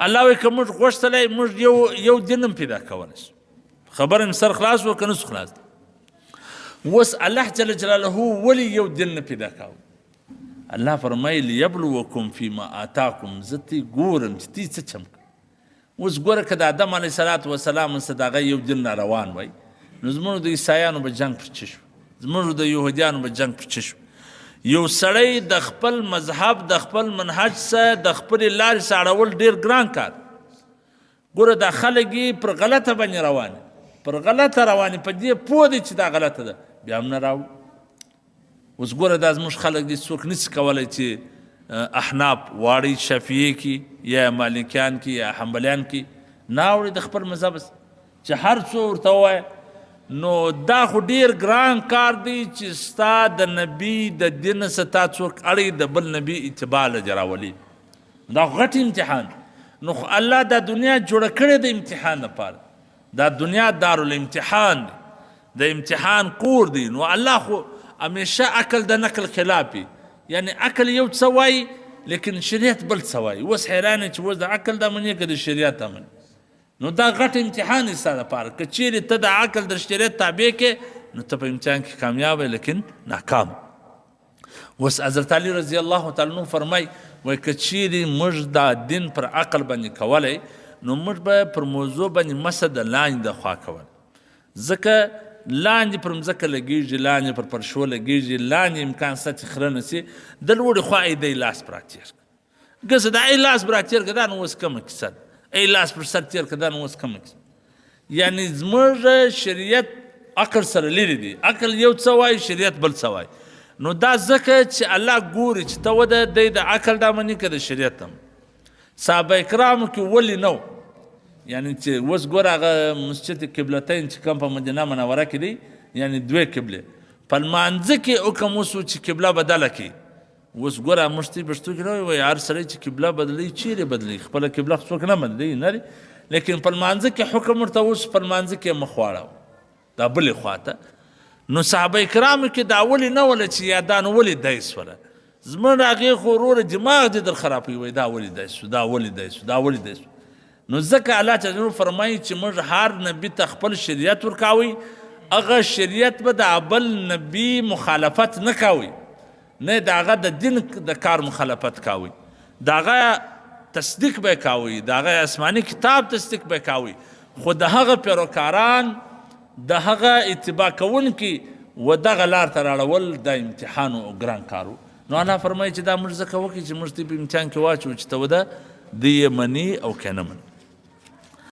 الله وایي که موږ غوښتلی موږ یو دین هم پیدا کولی شو. خبره مې سر خلاص و که نه سو خلاص. اوس الله جل جلاله ولې یو دین نه پیدا کاوه؟ الله فرمایي لیبلوکم فیما آتاکم، زه تی ګورم چې تی څه چم. اوس ګوره که د آدم علیه صلات وسلام څه د هغه یو دین را روان وی، نو زموږ د عیسایانو به جنګ پر څه شو؟ زموږ د یهودیانو به جنګ پر څه شو؟ یو سړی د خپل مذهب د خپل منهج څخه د خپلې لارې څخه اړول ډېر ګران کار. ګوره دا خلک یې پر غلطه باندې روان، پر غلطه روانې، په دې پوه دی چې دا غلطه ده، بیا هم نه راوړو. اوس ګوره دا زموږ خلک دي څوک نشي کولی چې احناف واړی شافعي کې یا مالکیان کې یا حنبلیان کې نه اوري د خپل مذهب چې هر څو ورته ووایه. نو دا خو ډېر ګران کار دی چې ستا د نبي د دین څخه تا څوک اړوي د بل نبي اتباع له راولي. دا خو غټ امتحان. نو خو الله دا دنیا جوړه کړې د امتحان لپاره. دا دنیا دارالامتحان دی، د امتحان کور دی. نو الله خو همیشه عقل د نقل خلافي، یعنی عقل یو څه وایي لیکن شریعت بل څه وایي. اوس حیران چې اوس د عقل دا منې که د شریعت امن. نو دا غټ امتحان دی ستا لپاره. که چیرې ته د عقل د شریعت تابع کې نو ته په امتحان کې کامیاب لیکن ناکام. اوس حضرت علي رضی الله تعالی عنه فرمایي وایي که چیرې موږ دا دین پر عقل باندې کولی نو موږ به پر موضوع باندې مسه د لاندې د خوا کول. ځکه لاندې پر مځکه لګېږي، لاندې پر پرشو لګېږي، لاندې امکان شته چې خره نه سي، د لوړې خوا ای دی لاس پر راتېر کړه. ګزه دا ای لاس پر راتېر کړه دا نو اوس کومه کیسه ده، ای لاس پر سر تېر کړه دا نو اوس کومه کیسه. یعنی زموږ شریعت عقل سره لرې دی. عقل یو څه وایي، شریعت بل څه وایي. نو دا ځکه چې الله ګوري چې ته وده دی د عقل دا مني که د شریعت هم. صحابه کرامو کې ولې نه و، یعنی چې اوس ګوره هغه مسجد قبلتین چې کوم په مدینه منوره کې دی، یعنی دوې قبلې په لمانځه کې حکم وسو چې قبله بدله کړي. اوس ګوره موږ ته پښتو کې نه وایي هر سړی چې قبله بدلوي چیرې بدلوي، خپله قبله څوک نه بدلوي نه، لیکن په لمانځه کې حکم ورته اوس په لمانځه کې مخ واړوه دا بلې خوا ته. نو صحابه کرامو کې دا ولې نه وله چې یا دا نو ولې دی سوله. زموږ هغې خو وروره دماغ دې در خرابوي، وایي دا ولې دی سو، دا ولې دی سو، دا ولې دی سو. نو ځکه الله تعالی فرمایي چې موږ هر نبي ته خپل شریعت ورکوئ، هغه شریعت به د بل نبي مخالفت نه کوئ، نه د هغه د دین د کار مخالفت کوئ، د هغه تصدیق به کوئ، د هغه آسماني کتاب تصدیق به کوئ، خو د هغه پیروکاران د هغه اتباع کوونکي و دغه لار ته راړول د امتحان او ګران کارو. نو الله فرمایي چې دا موږ ځکه وکړي چې موږ دې په امتحان کې واچوو چې ته وده د یې مني او که نه مني.